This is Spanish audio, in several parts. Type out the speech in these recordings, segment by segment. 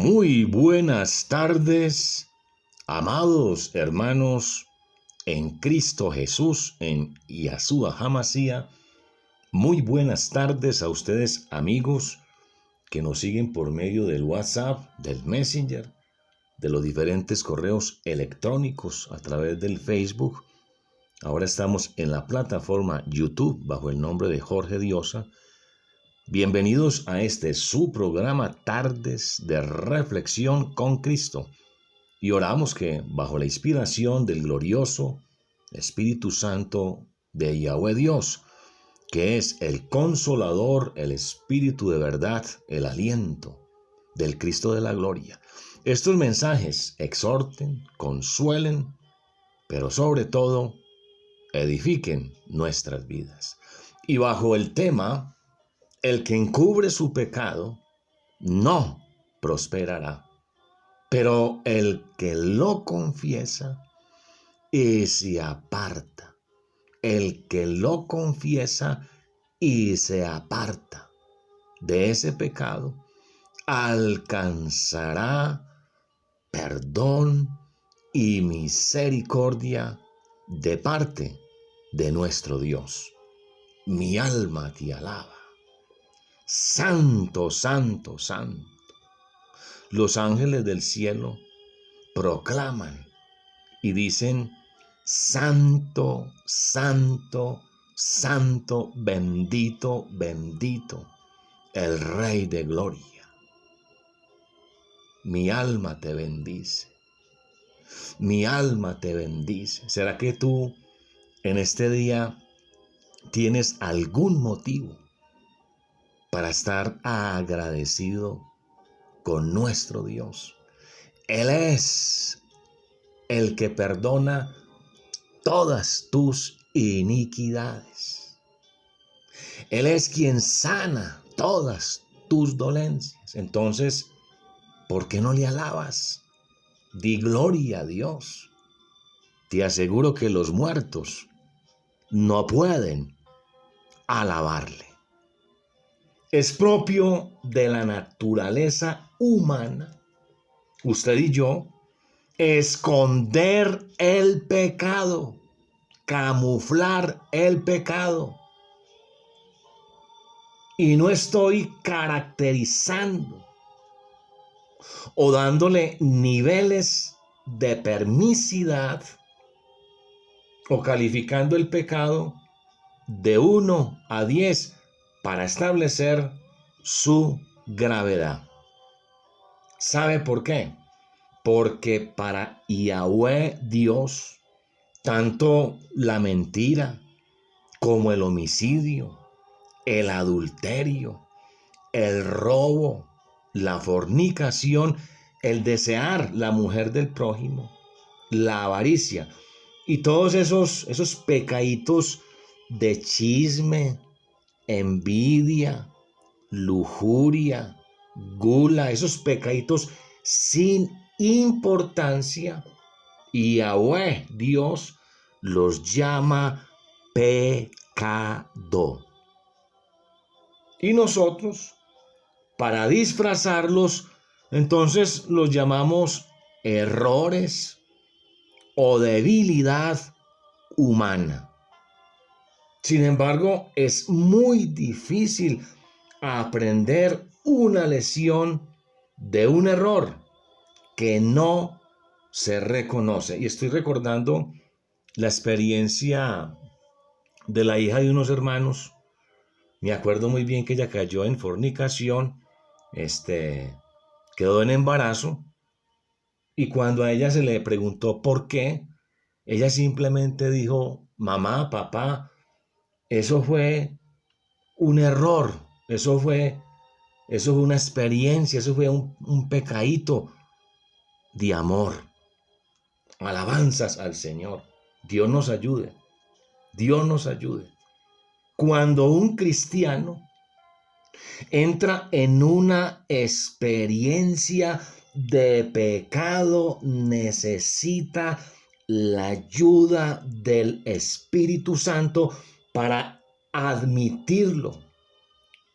Muy buenas tardes, amados hermanos en Cristo Jesús, en Yahshua HaMashiach. Muy buenas tardes a ustedes, amigos, que nos siguen por medio del WhatsApp, del Messenger, de los diferentes correos electrónicos a través del Facebook. Ahora estamos en la plataforma YouTube bajo el nombre de Jorge Diosa. Bienvenidos a su programa Tardes de Reflexión con Cristo. Y oramos que bajo la inspiración del glorioso Espíritu Santo de Yahweh Dios, que es el Consolador, el Espíritu de verdad, el aliento del Cristo de la gloria, estos mensajes exhorten, consuelen, pero sobre todo edifiquen nuestras vidas. Y bajo el tema: el que encubre su pecado no prosperará, pero el que lo confiesa y se aparta, el que lo confiesa y se aparta de ese pecado, alcanzará perdón y misericordia de parte de nuestro Dios. Mi alma te alaba. Santo, santo, santo. Los ángeles del cielo proclaman y dicen: santo, santo, santo, bendito, bendito, el Rey de gloria. Mi alma te bendice. Mi alma te bendice. ¿Será que tú en este día tienes algún motivo para estar agradecido con nuestro Dios? Él es el que perdona todas tus iniquidades. Él es quien sana todas tus dolencias. Entonces, ¿por qué no le alabas? Di gloria a Dios. Te aseguro que los muertos no pueden alabarle. Es propio de la naturaleza humana, usted y yo, esconder el pecado, camuflar el pecado. Y no estoy caracterizando o dándole niveles de permisidad o calificando el pecado de 1 a 10 para establecer su gravedad. ¿Sabe por qué? Porque para Yahweh Dios, tanto la mentira como el homicidio, el adulterio, el robo, la fornicación, el desear la mujer del prójimo, la avaricia y todos esos pecaditos de chisme, envidia, lujuria, gula, esos pecaditos sin importancia, Yahweh Dios los llama pecado. Y nosotros, para disfrazarlos, entonces los llamamos errores o debilidad humana. Sin embargo, es muy difícil aprender una lección de un error que no se reconoce. Y estoy recordando la experiencia de la hija de unos hermanos. Me acuerdo muy bien que ella cayó en fornicación, quedó en embarazo, y cuando a ella se le preguntó por qué, ella simplemente dijo: mamá, papá, eso fue un error, eso fue una experiencia, eso fue un pecadito de amor. Alabanzas al Señor. Dios nos ayude. Dios nos ayude. Cuando un cristiano entra en una experiencia de pecado, necesita la ayuda del Espíritu Santo para admitirlo,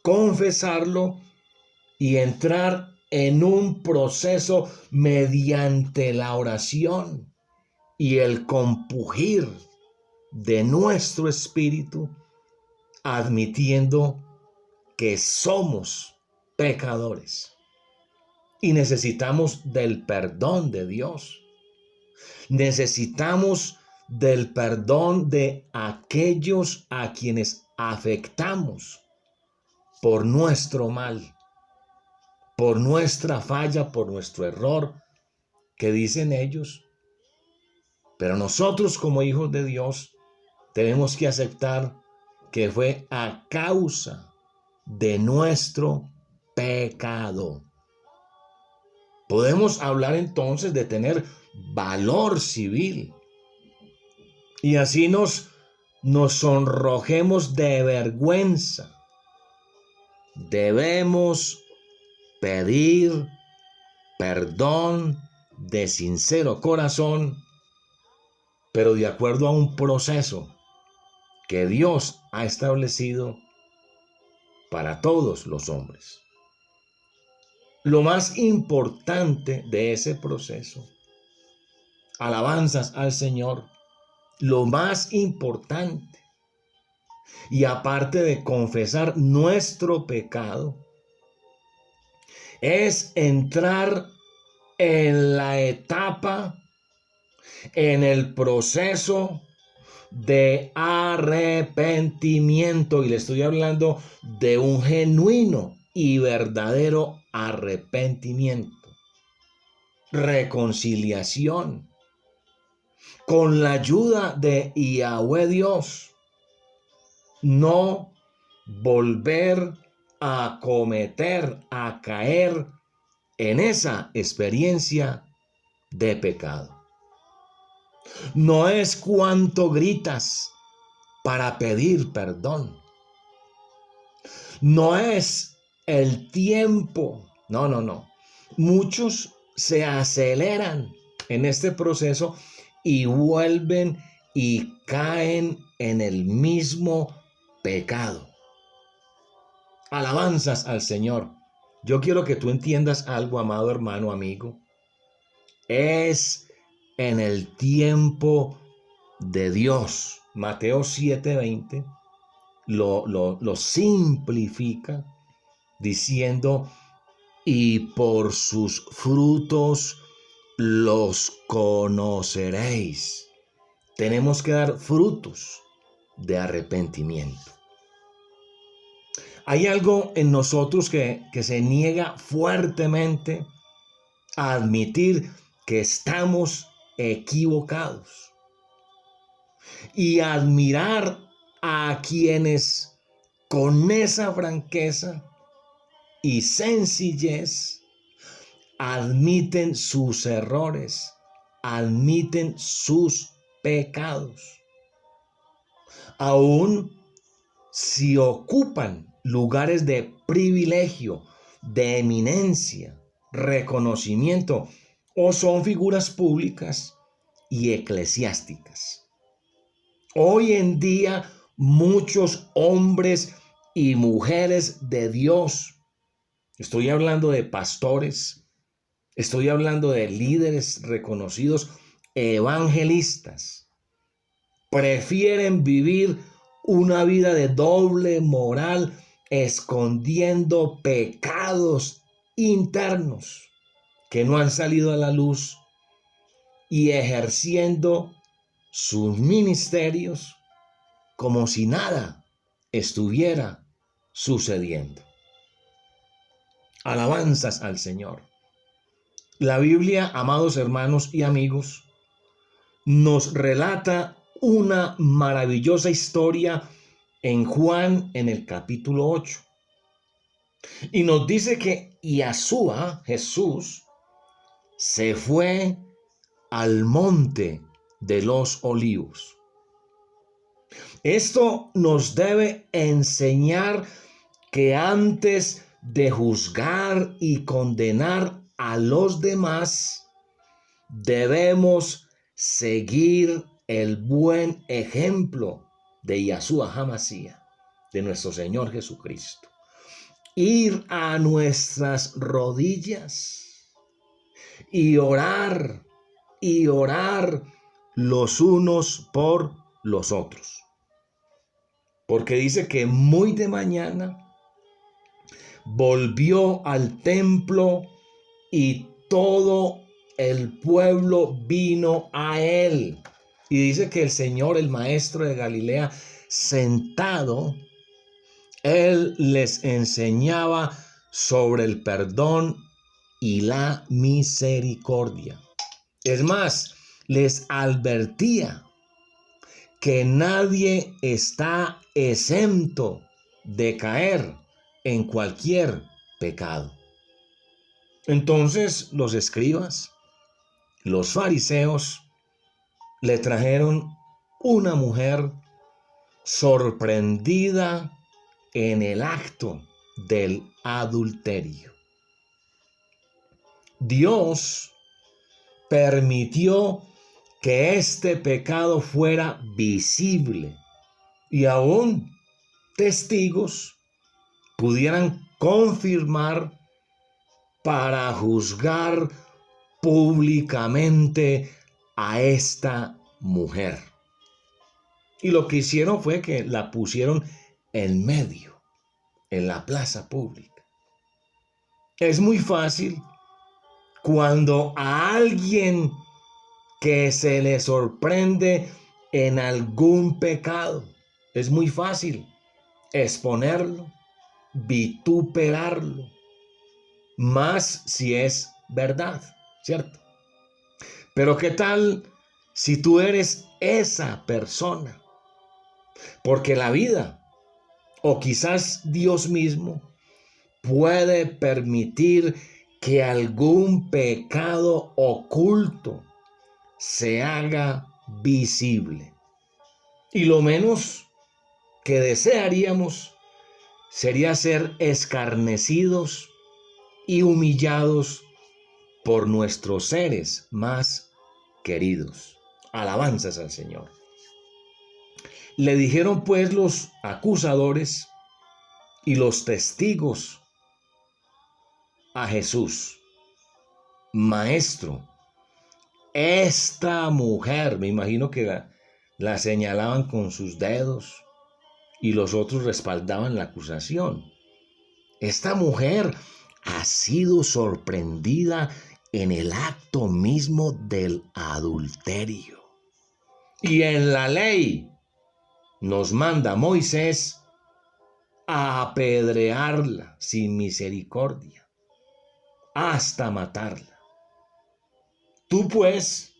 confesarlo y entrar en un proceso mediante la oración y el compugir de nuestro espíritu, admitiendo que somos pecadores y necesitamos del perdón de Dios. Necesitamos del perdón de aquellos a quienes afectamos por nuestro mal, por nuestra falla, por nuestro error, que dicen ellos. Pero nosotros como hijos de Dios tenemos que aceptar que fue a causa de nuestro pecado. Podemos hablar entonces de tener valor civil y así nos sonrojemos de vergüenza. Debemos pedir perdón de sincero corazón, pero de acuerdo a un proceso que Dios ha establecido para todos los hombres. Lo más importante de ese proceso, alabanzas al Señor, lo más importante, y aparte de confesar nuestro pecado, es entrar en la etapa, en el proceso de arrepentimiento. Y le estoy hablando de un genuino y verdadero arrepentimiento. Reconciliación. Con la ayuda de Yahweh Dios. No volver a cometer, a caer en esa experiencia de pecado. No es cuánto gritas para pedir perdón. No es el tiempo. No. Muchos se aceleran en este proceso y vuelven y caen en el mismo pecado. Alabanzas al Señor. Yo quiero que tú entiendas algo, amado hermano, amigo. Es en el tiempo de Dios. Mateo 7:20 lo simplifica diciendo: y por sus frutos los conoceréis. Tenemos que dar frutos de arrepentimiento. Hay algo en nosotros que se niega fuertemente a admitir que estamos equivocados y admirar a quienes con esa franqueza y sencillez admiten sus errores, admiten sus pecados, aún si ocupan lugares de privilegio, de eminencia, reconocimiento, o son figuras públicas y eclesiásticas. Hoy en día muchos hombres y mujeres de Dios, estoy hablando de pastores, estoy hablando de líderes reconocidos, evangelistas, prefieren vivir una vida de doble moral, escondiendo pecados internos que no han salido a la luz y ejerciendo sus ministerios como si nada estuviera sucediendo. Alabanzas al Señor. La Biblia, amados hermanos y amigos, nos relata una maravillosa historia en Juan en el capítulo 8. Y nos dice que Yahshua, Jesús, se fue al monte de los olivos. Esto nos debe enseñar que antes de juzgar y condenar a los demás, debemos seguir el buen ejemplo de Yahshua HaMashiach, de nuestro Señor Jesucristo. ir a nuestras rodillas y orar los unos por los otros. Porque dice que muy de mañana volvió al templo y todo el pueblo vino a él. Y dice que el Señor, el maestro de Galilea, sentado, él les enseñaba sobre el perdón y la misericordia. Es más, les advertía que nadie está exento de caer en cualquier pecado. Entonces los escribas, los fariseos, le trajeron una mujer sorprendida en el acto del adulterio. Dios permitió que este pecado fuera visible y aún testigos pudieran confirmar para juzgar públicamente a esta mujer. Y lo que hicieron fue que la pusieron en medio, en la plaza pública. Es muy fácil cuando a alguien que se le sorprende en algún pecado, es muy fácil exponerlo, vituperarlo, más si es verdad, ¿cierto? Pero ¿qué tal si tú eres esa persona? Porque la vida, o quizás Dios mismo, puede permitir que algún pecado oculto se haga visible. Y lo menos que desearíamos sería ser escarnecidos y humillados por nuestros seres más queridos. Alabanzas al Señor. Le dijeron pues los acusadores y los testigos a Jesús: Maestro, esta mujer, me imagino que la señalaban con sus dedos y los otros respaldaban la acusación. Esta mujer ha sido sorprendida en el acto mismo del adulterio. Y en la ley nos manda Moisés a apedrearla sin misericordia, hasta matarla. Tú pues,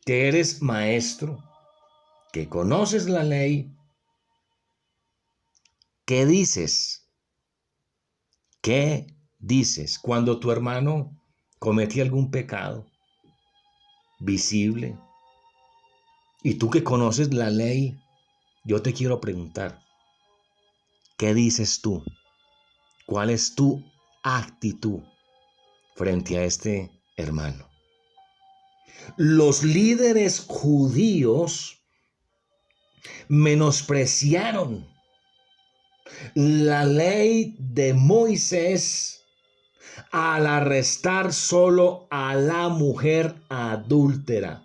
que eres maestro, que conoces la ley, ¿qué dices? ¿Qué dices cuando tu hermano comete algún pecado visible? Y tú que conoces la ley, yo te quiero preguntar, ¿qué dices tú? ¿Cuál es tu actitud frente a este hermano? Los líderes judíos menospreciaron la ley de Moisés al arrestar solo a la mujer adúltera.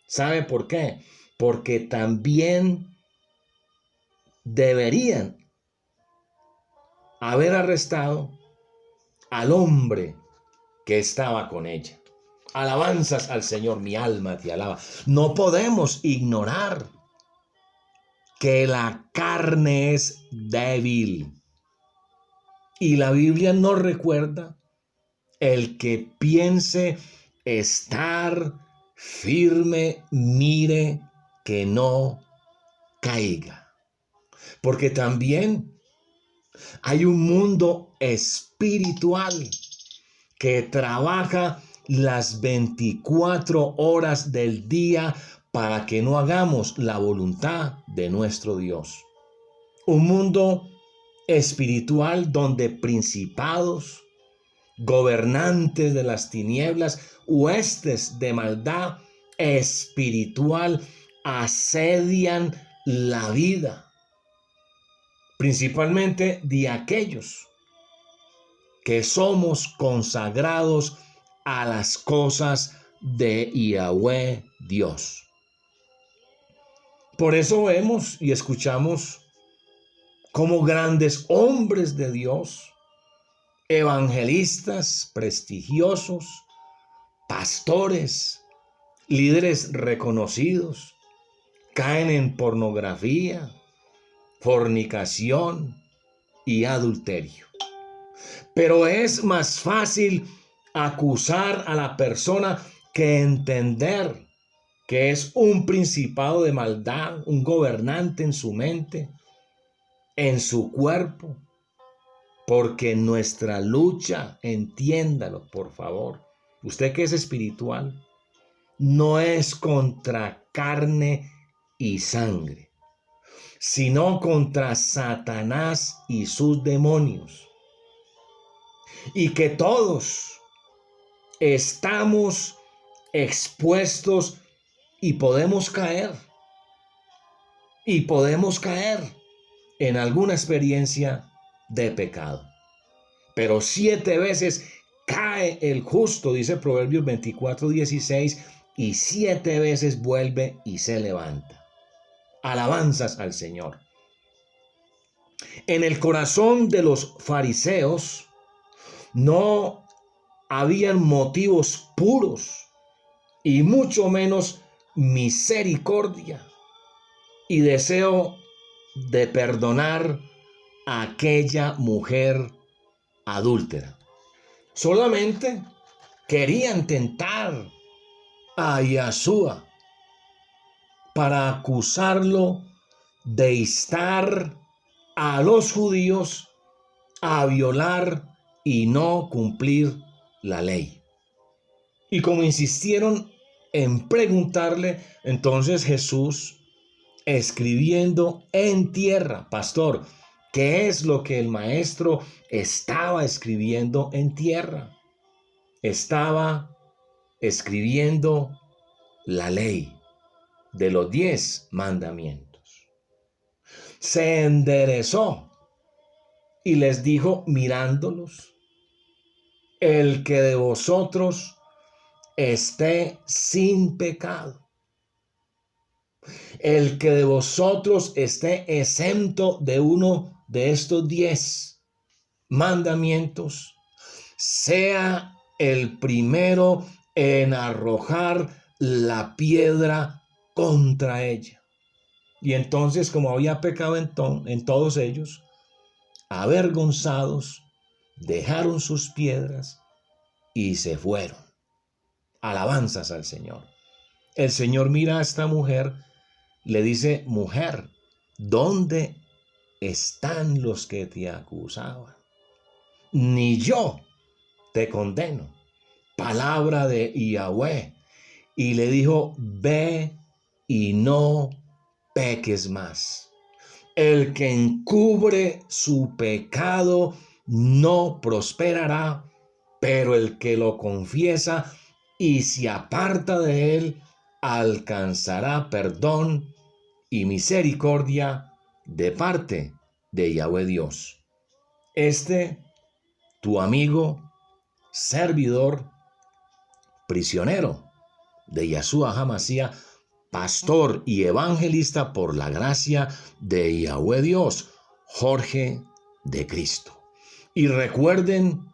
¿Sabe por qué? Porque también deberían haber arrestado al hombre que estaba con ella. Alabanzas al Señor, mi alma te alaba. No podemos ignorar que la carne es débil. Y la Biblia nos recuerda: el que piense estar firme, mire que no caiga. Porque también hay un mundo espiritual que trabaja las 24 horas del día para que no hagamos la voluntad de nuestro Dios. Un mundo espiritual donde principados, gobernantes de las tinieblas, huestes de maldad espiritual asedian la vida. principalmente de aquellos que somos consagrados a las cosas de Yahweh Dios. Por eso vemos y escuchamos cómo grandes hombres de Dios, evangelistas prestigiosos, pastores, líderes reconocidos, caen en pornografía, fornicación y adulterio. Pero es más fácil acusar a la persona que entender que es un principado de maldad, un gobernante en su mente, en su cuerpo, porque nuestra lucha, entiéndalo por favor, usted que es espiritual, no es contra carne y sangre, sino contra Satanás y sus demonios. Y que todos estamos expuestos y podemos caer. Y podemos caer en alguna experiencia de pecado. Pero 7 veces cae el justo, dice Proverbios 24:16, y 7 veces vuelve y se levanta. Alabanzas al Señor. En el corazón de los fariseos no habían motivos puros y mucho menos misericordia y deseo de perdonar a aquella mujer adúltera. Solamente querían tentar a Yahshua para acusarlo de instar a los judíos a violar y no cumplir la ley. Y como insistieron en preguntarle, entonces Jesús, escribiendo en tierra, pastor, ¿qué es lo que el maestro estaba escribiendo en tierra? Estaba escribiendo la ley de los 10 mandamientos. Se enderezó y les dijo mirándolos: el que de vosotros esté sin pecado, el que de vosotros esté exento de uno de estos 10 mandamientos, sea el primero en arrojar la piedra contra ella. Y entonces, como había pecado en todos ellos, avergonzados, dejaron sus piedras y se fueron. Alabanzas al Señor. El Señor mira a esta mujer, le dice: mujer, ¿dónde están los que te acusaban? Ni yo te condeno. Palabra de Yahweh. Y le dijo: ve y no peques más. El que encubre su pecado no prosperará, pero el que lo confiesa y se aparta de él alcanzará perdón y misericordia de parte de Yahweh Dios. Tu amigo, servidor, prisionero de Yahshua HaMashiach, pastor y evangelista por la gracia de Yahweh Dios, Jorge de Cristo. Y recuerden,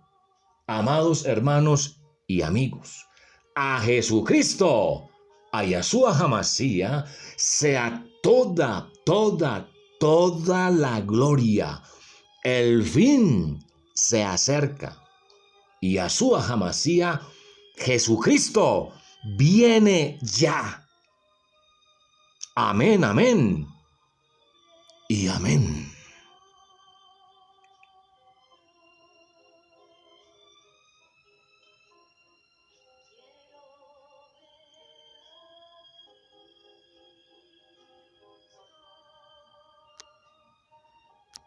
amados hermanos y amigos, a Jesucristo, a Yahshua HaMashiach, sea toda la gloria. El fin se acerca. Y Yahshua HaMashiach, Jesucristo, viene ya. Amén, amén y amén.